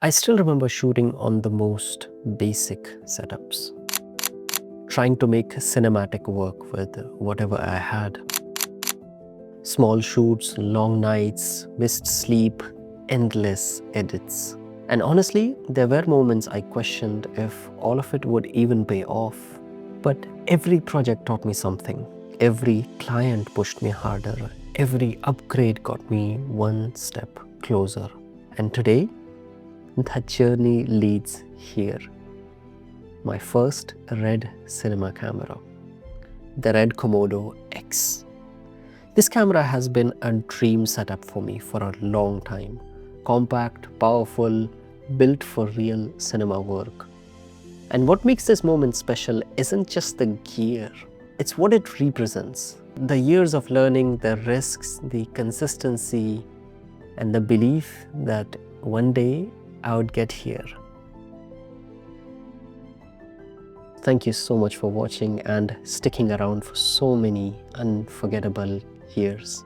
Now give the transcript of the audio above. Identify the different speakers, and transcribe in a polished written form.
Speaker 1: I still remember shooting on the most basic setups, trying to make cinematic work with whatever I had. Small shoots, long nights, missed sleep, endless edits. And honestly, there were moments I questioned if all of it would even pay off. But every project taught me something. Every client pushed me harder. Every upgrade got me one step closer. And today, that journey leads here. My first red cinema camera, the red KOMODO-X. This camera has been a dream setup for me for a long time. Compact, powerful, built for real cinema work. And what makes this moment special isn't just the gear, it's what it represents. The years of learning, the risks, the consistency, and the belief that one day I would get here. Thank you so much for watching and sticking around for so many unforgettable years.